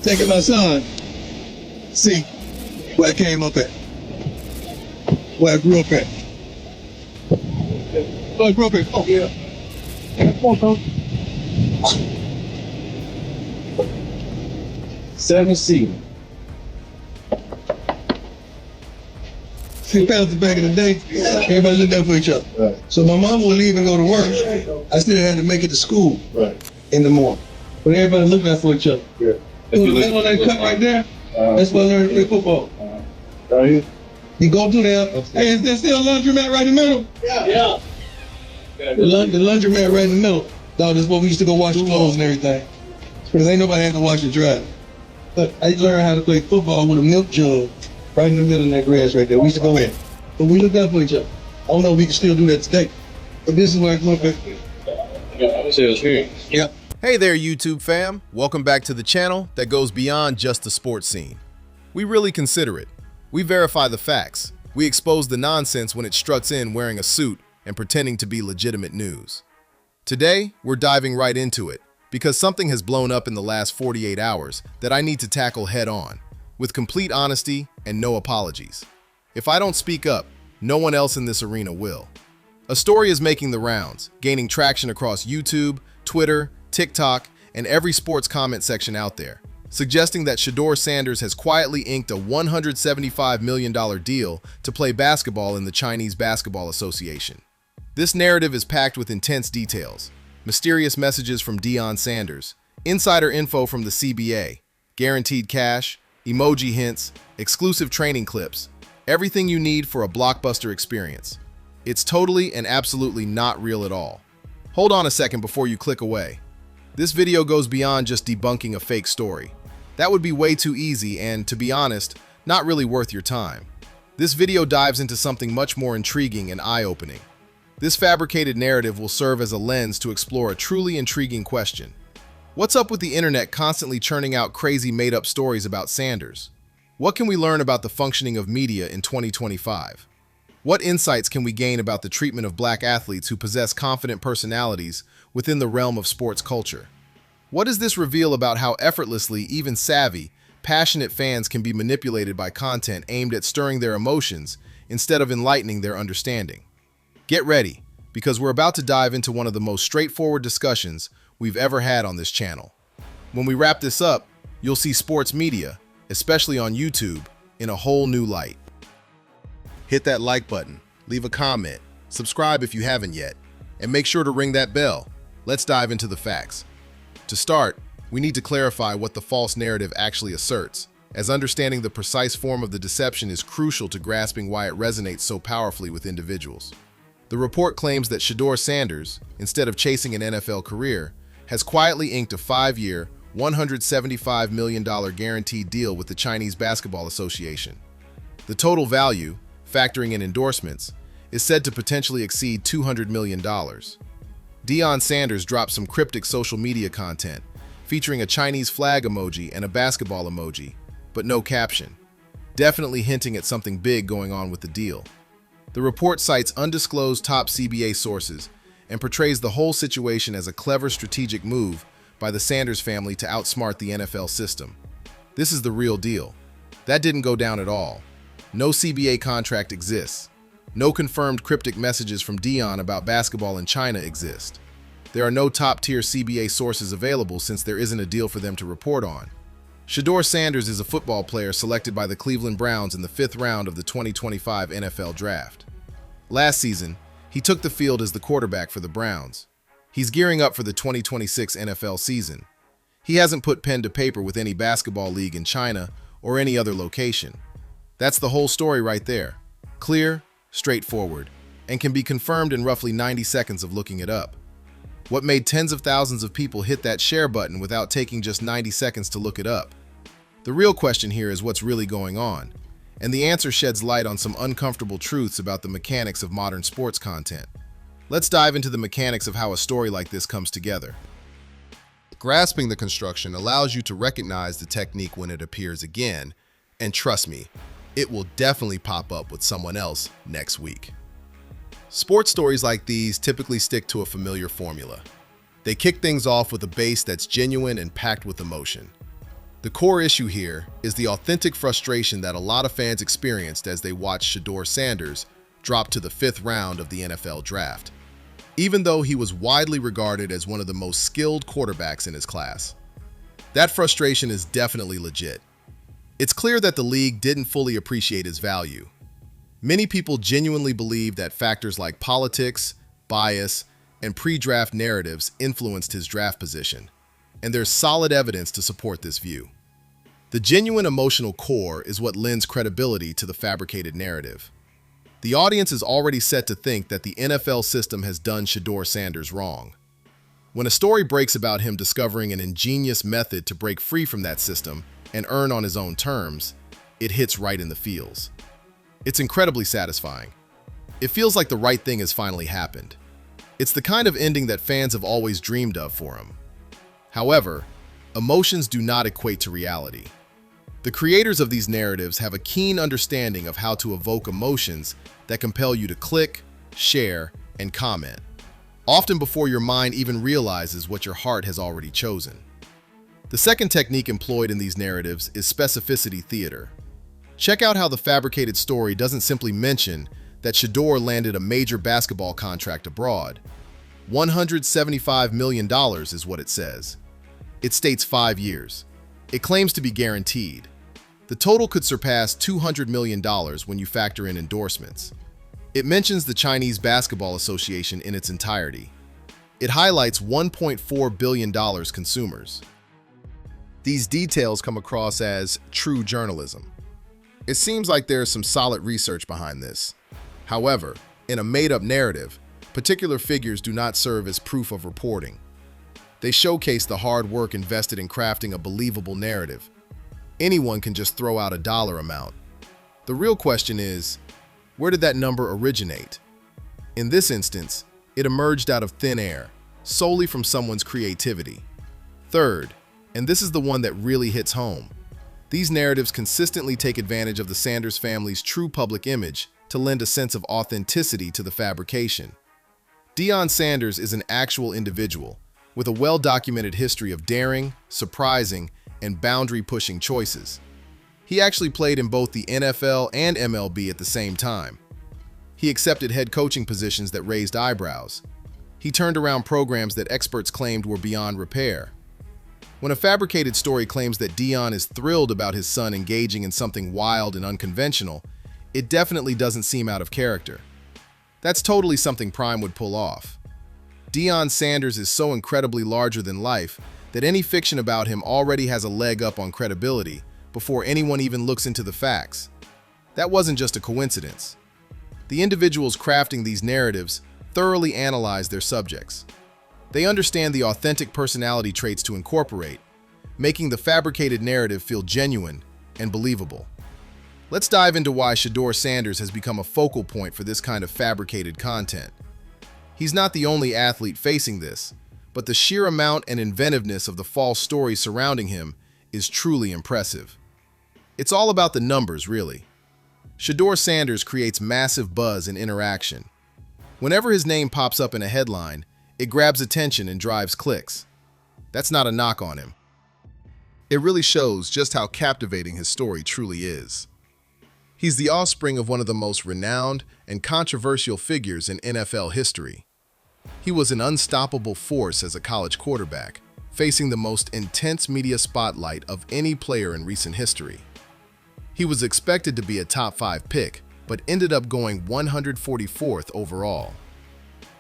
Taking my son. See where I came up at. Where I grew up at. Where I grew up at. Oh, yeah. Come on, Coach. 7C. See, parents back in the day, everybody looked out for each other. Right. So my mom would leave and go to work. I still had to make it to school in the morning. But everybody looked out for each other. Yeah. That one that cut right there, that's why I learned to play football. Right here. You go through there, hey, is there still a laundromat right in the middle? Yeah. The laundromat right in the middle. No, that's where we used to go wash clothes and everything. Because ain't nobody had to wash and dry. But I learned how to play football with a milk jug right in the middle of that grass right there. We used to go in. But we looked out for each other. I don't know if we can still do that today. But this is where I grew up at. Yeah. Hey there, YouTube fam. Welcome back to the channel that goes beyond just the sports scene. We really consider it. We verify the facts. We expose the nonsense when it struts in wearing a suit and pretending to be legitimate news. Today, we're diving right into it because something has blown up in the last 48 hours that I need to tackle head on, with complete honesty and no apologies. If I don't speak up, no one else in this arena will. A story is making the rounds, gaining traction across YouTube, Twitter, TikTok, and every sports comment section out there, suggesting that Shedeur Sanders has quietly inked a $175 million deal to play basketball in the Chinese Basketball Association. This narrative is packed with intense details, mysterious messages from Deion Sanders, insider info from the CBA, guaranteed cash, emoji hints, exclusive training clips, everything you need for a blockbuster experience. It's totally and absolutely not real at all. Hold on a second before you click away. This video goes beyond just debunking a fake story. That would be way too easy and, to be honest, not really worth your time. This video dives into something much more intriguing and eye-opening. This fabricated narrative will serve as a lens to explore a truly intriguing question. What's up with the internet constantly churning out crazy made-up stories about Sanders? What can we learn about the functioning of media in 2025? What insights can we gain about the treatment of black athletes who possess confident personalities within the realm of sports culture? What does this reveal about how effortlessly, even savvy, passionate fans can be manipulated by content aimed at stirring their emotions instead of enlightening their understanding? Get ready, because we're about to dive into one of the most straightforward discussions we've ever had on this channel. When we wrap this up, you'll see sports media, especially on YouTube, in a whole new light. Hit that like button, leave a comment, subscribe if you haven't yet, and make sure to ring that bell. Let's dive into the facts. To start, we need to clarify what the false narrative actually asserts, as understanding the precise form of the deception is crucial to grasping why it resonates so powerfully with individuals. The report claims that Shedeur Sanders, instead of chasing an NFL career, has quietly inked a 5-year, $175 million guaranteed deal with the Chinese Basketball Association. The total value, factoring in endorsements, is said to potentially exceed $200 million. Deion Sanders dropped some cryptic social media content, featuring a Chinese flag emoji and a basketball emoji, but no caption, definitely hinting at something big going on with the deal. The report cites undisclosed top CBA sources and portrays the whole situation as a clever strategic move by the Sanders family to outsmart the NFL system. This is the real deal. That didn't go down at all. No CBA contract exists. No confirmed cryptic messages from Deion about basketball in China exist. There are no top-tier CBA sources available since there isn't a deal for them to report on. Shedeur Sanders is a football player selected by the Cleveland Browns in the 5th round of the 2025 NFL Draft. Last season, he took the field as the quarterback for the Browns. He's gearing up for the 2026 NFL season. He hasn't put pen to paper with any basketball league in China or any other location. That's the whole story right there. Clear, straightforward, and can be confirmed in roughly 90 seconds of looking it up. What made tens of thousands of people hit that share button without taking just 90 seconds to look it up? The real question here is what's really going on, and the answer sheds light on some uncomfortable truths about the mechanics of modern sports content. Let's dive into the mechanics of how a story like this comes together. Grasping the construction allows you to recognize the technique when it appears again, and trust me, it will definitely pop up with someone else next week. Sports stories like these typically stick to a familiar formula. They kick things off with a base that's genuine and packed with emotion. The core issue here is the authentic frustration that a lot of fans experienced as they watched Shedeur Sanders drop to the 5th round of the NFL draft, even though he was widely regarded as one of the most skilled quarterbacks in his class. That frustration is definitely legit. It's clear that the league didn't fully appreciate his value. Many people genuinely believe that factors like politics, bias, and pre-draft narratives influenced his draft position, and there's solid evidence to support this view. The genuine emotional core is what lends credibility to the fabricated narrative. The audience is already set to think that the NFL system has done Shedeur Sanders wrong. When a story breaks about him discovering an ingenious method to break free from that system and earn on his own terms, it hits right in the feels. It's incredibly satisfying. It feels like the right thing has finally happened. It's the kind of ending that fans have always dreamed of for him. However, emotions do not equate to reality. The creators of these narratives have a keen understanding of how to evoke emotions that compel you to click, share, and comment, often before your mind even realizes what your heart has already chosen. The second technique employed in these narratives is specificity theater. Check out how the fabricated story doesn't simply mention that Shedeur landed a major basketball contract abroad. $175 million is what it says. It states 5 years. It claims to be guaranteed. The total could surpass $200 million when you factor in endorsements. It mentions the Chinese Basketball Association in its entirety. It highlights $1.4 billion consumers. These details come across as true journalism. It seems like there's some solid research behind this. However, in a made-up narrative, particular figures do not serve as proof of reporting. They showcase the hard work invested in crafting a believable narrative. Anyone can just throw out a dollar amount. The real question is, where did that number originate? In this instance, it emerged out of thin air, solely from someone's creativity. Third, and this is the one that really hits home, these narratives consistently take advantage of the Sanders family's true public image to lend a sense of authenticity to the fabrication. Deion Sanders is an actual individual with a well-documented history of daring, surprising, and boundary-pushing choices. He actually played in both the NFL and MLB at the same time. He accepted head coaching positions that raised eyebrows. He turned around programs that experts claimed were beyond repair. When a fabricated story claims that Deion is thrilled about his son engaging in something wild and unconventional, it definitely doesn't seem out of character. That's totally something Prime would pull off. Deion Sanders is so incredibly larger than life that any fiction about him already has a leg up on credibility before anyone even looks into the facts. That wasn't just a coincidence. The individuals crafting these narratives thoroughly analyze their subjects. They understand the authentic personality traits to incorporate, making the fabricated narrative feel genuine and believable. Let's dive into why Shedeur Sanders has become a focal point for this kind of fabricated content. He's not the only athlete facing this, but the sheer amount and inventiveness of the false stories surrounding him is truly impressive. It's all about the numbers, really. Shedeur Sanders creates massive buzz and interaction. Whenever his name pops up in a headline, it grabs attention and drives clicks. That's not a knock on him. It really shows just how captivating his story truly is. He's the offspring of one of the most renowned and controversial figures in NFL history. He was an unstoppable force as a college quarterback, facing the most intense media spotlight of any player in recent history. He was expected to be a top 5 pick, but ended up going 144th overall.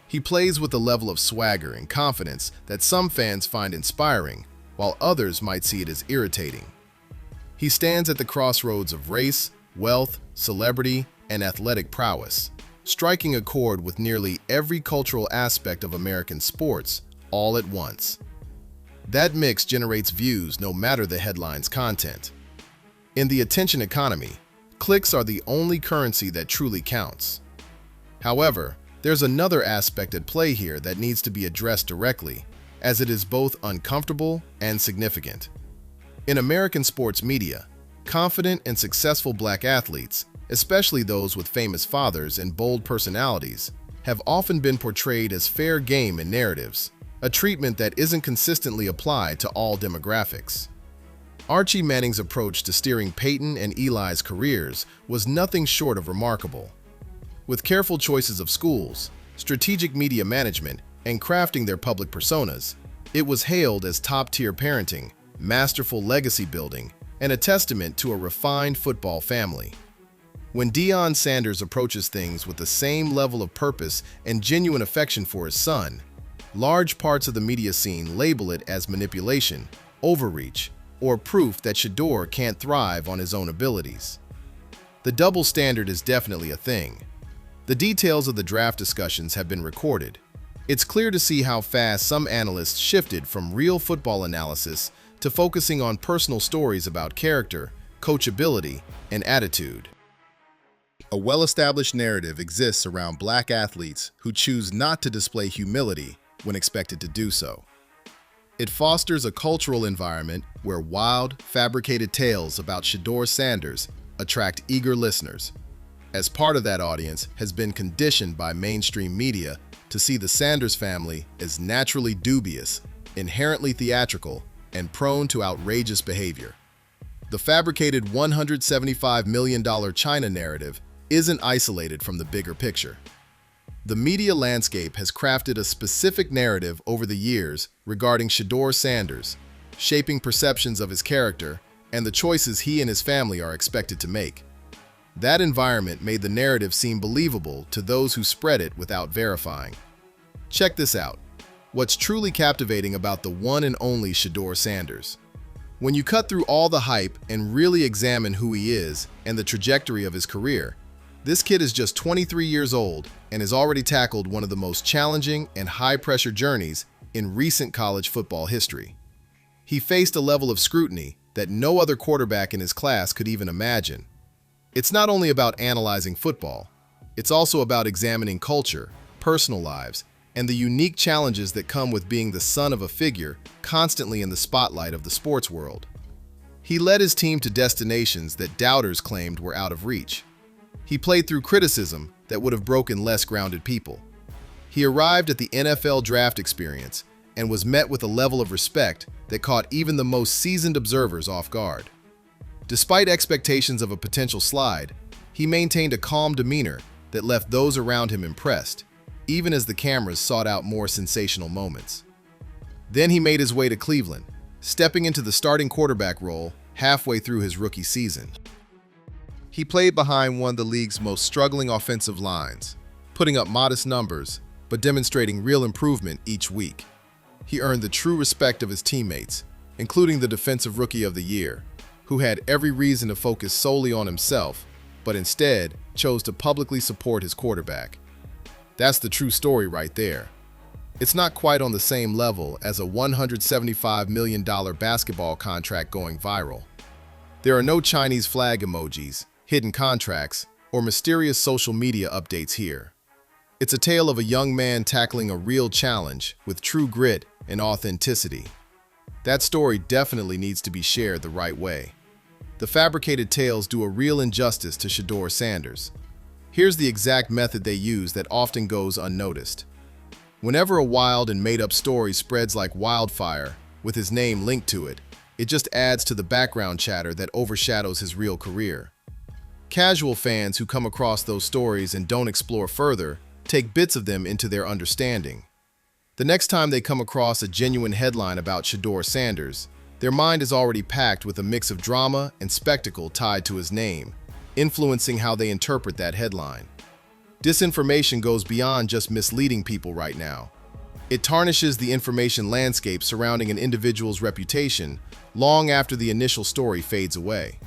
He plays with a level of swagger and confidence that some fans find inspiring, while others might see it as irritating. He stands at the crossroads of race, wealth, celebrity, and athletic prowess, striking a chord with nearly every cultural aspect of American sports all at once. That mix generates views no matter the headline's content. In the attention economy, clicks are the only currency that truly counts. However, there's another aspect at play here that needs to be addressed directly, as it is both uncomfortable and significant. In American sports media, confident and successful black athletes, especially those with famous fathers and bold personalities, have often been portrayed as fair game in narratives, a treatment that isn't consistently applied to all demographics. Archie Manning's approach to steering Peyton and Eli's careers was nothing short of remarkable. With careful choices of schools, strategic media management, and crafting their public personas, it was hailed as top-tier parenting, masterful legacy building, and a testament to a refined football family. When Deion Sanders approaches things with the same level of purpose and genuine affection for his son, large parts of the media scene label it as manipulation, overreach, or proof that Shedeur can't thrive on his own abilities. The double standard is definitely a thing. The details of the draft discussions have been recorded. It's clear to see how fast some analysts shifted from real football analysis to focusing on personal stories about character, coachability, and attitude. A well-established narrative exists around black athletes who choose not to display humility when expected to do so. It fosters a cultural environment where wild, fabricated tales about Shedeur Sanders attract eager listeners, as part of that audience has been conditioned by mainstream media to see the Sanders family as naturally dubious, inherently theatrical, and prone to outrageous behavior. The fabricated $175 million China narrative isn't isolated from the bigger picture. The media landscape has crafted a specific narrative over the years regarding Shedeur Sanders, shaping perceptions of his character and the choices he and his family are expected to make. That environment made the narrative seem believable to those who spread it without verifying. Check this out. What's truly captivating about the one and only Shedeur Sanders? When you cut through all the hype and really examine who he is and the trajectory of his career, this kid is just 23 years old and has already tackled one of the most challenging and high-pressure journeys in recent college football history. He faced a level of scrutiny that no other quarterback in his class could even imagine. It's not only about analyzing football, it's also about examining culture, personal lives, and the unique challenges that come with being the son of a figure constantly in the spotlight of the sports world. He led his team to destinations that doubters claimed were out of reach. He played through criticism that would have broken less grounded people. He arrived at the NFL draft experience and was met with a level of respect that caught even the most seasoned observers off guard. Despite expectations of a potential slide, he maintained a calm demeanor that left those around him impressed, even as the cameras sought out more sensational moments. Then he made his way to Cleveland, stepping into the starting quarterback role halfway through his rookie season. He played behind one of the league's most struggling offensive lines, putting up modest numbers, but demonstrating real improvement each week. He earned the true respect of his teammates, including the Defensive Rookie of the Year, who had every reason to focus solely on himself, but instead chose to publicly support his quarterback. That's the true story right there. It's not quite on the same level as a $175 million basketball contract going viral. There are no Chinese flag emojis, hidden contracts, or mysterious social media updates here. It's a tale of a young man tackling a real challenge with true grit and authenticity. That story definitely needs to be shared the right way. The fabricated tales do a real injustice to Shedeur Sanders. Here's the exact method they use that often goes unnoticed. Whenever a wild and made-up story spreads like wildfire, with his name linked to it, it just adds to the background chatter that overshadows his real career. Casual fans who come across those stories and don't explore further take bits of them into their understanding. The next time they come across a genuine headline about Shedeur Sanders, their mind is already packed with a mix of drama and spectacle tied to his name, influencing how they interpret that headline. Disinformation goes beyond just misleading people right now. It tarnishes the information landscape surrounding an individual's reputation long after the initial story fades away.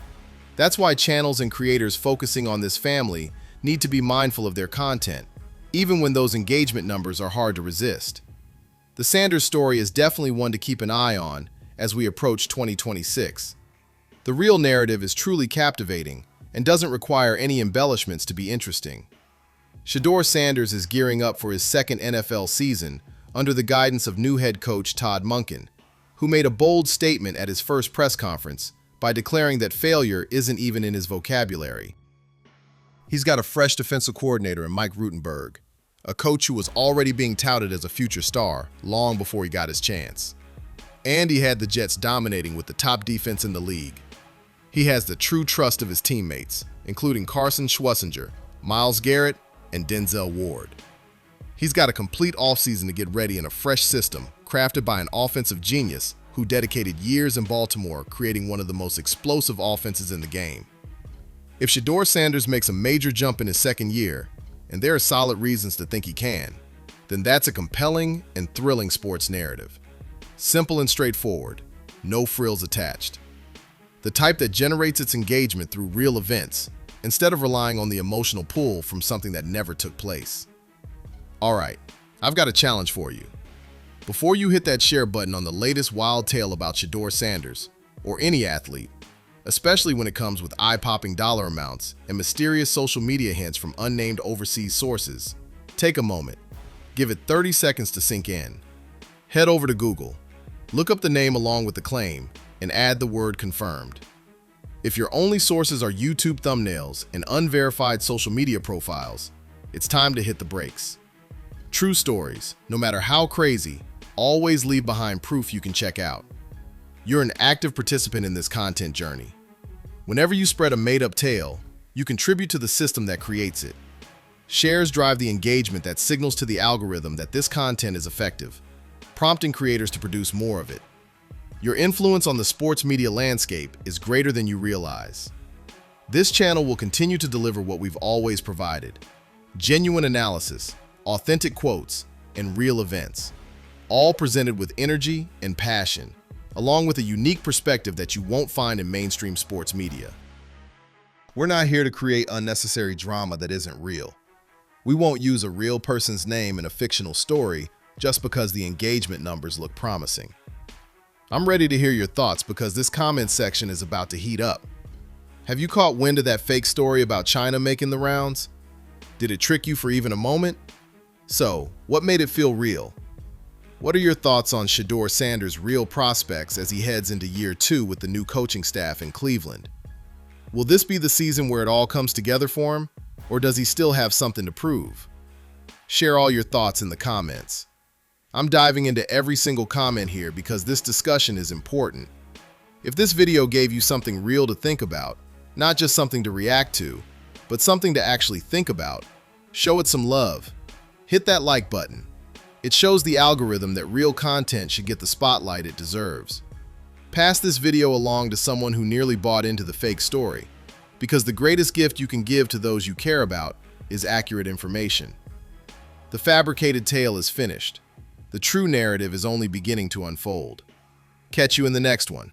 That's why channels and creators focusing on this family need to be mindful of their content, even when those engagement numbers are hard to resist. The Sanders story is definitely one to keep an eye on as we approach 2026. The real narrative is truly captivating and doesn't require any embellishments to be interesting. Shedeur Sanders is gearing up for his second NFL season under the guidance of new head coach Todd Monken, who made a bold statement at his first press conference by declaring that failure isn't even in his vocabulary. He's got a fresh defensive coordinator in Mike Rutenberg, a coach who was already being touted as a future star long before he got his chance. And he had the Jets dominating with the top defense in the league. He has the true trust of his teammates, including Carson Schwarzenegger, Myles Garrett, and Denzel Ward. He's got a complete offseason to get ready in a fresh system crafted by an offensive genius who dedicated years in Baltimore creating one of the most explosive offenses in the game. If Shedeur Sanders makes a major jump in his second year, and there are solid reasons to think he can, then that's a compelling and thrilling sports narrative. Simple and straightforward, no frills attached. The type that generates its engagement through real events, instead of relying on the emotional pull from something that never took place. Alright, I've got a challenge for you. Before you hit that share button on the latest wild tale about Shedeur Sanders, or any athlete, especially when it comes with eye-popping dollar amounts and mysterious social media hints from unnamed overseas sources, take a moment. Give it 30 seconds to sink in. Head over to Google, look up the name along with the claim, and add the word confirmed. If your only sources are YouTube thumbnails and unverified social media profiles, it's time to hit the brakes. True stories, no matter how crazy, always leave behind proof you can check out. You're an active participant in this content journey. Whenever you spread a made-up tale, you contribute to the system that creates it. Shares drive the engagement that signals to the algorithm that this content is effective, prompting creators to produce more of it. Your influence on the sports media landscape is greater than you realize. This channel will continue to deliver what we've always provided: genuine analysis, authentic quotes, and real events, all presented with energy and passion, along with a unique perspective that you won't find in mainstream sports media. We're not here to create unnecessary drama that isn't real. We won't use a real person's name in a fictional story just because the engagement numbers look promising. I'm ready to hear your thoughts because this comment section is about to heat up. Have you caught wind of that fake story about China making the rounds? Did it trick you for even a moment? So, what made it feel real? What are your thoughts on Shedeur Sanders' real prospects as he heads into year 2 with the new coaching staff in Cleveland? Will this be the season where it all comes together for him, or does he still have something to prove? Share all your thoughts in the comments. I'm diving into every single comment here because this discussion is important. If this video gave you something real to think about, not just something to react to, but something to actually think about, show it some love. Hit that like button. It shows the algorithm that real content should get the spotlight it deserves. Pass this video along to someone who nearly bought into the fake story, because the greatest gift you can give to those you care about is accurate information. The fabricated tale is finished. The true narrative is only beginning to unfold. Catch you in the next one.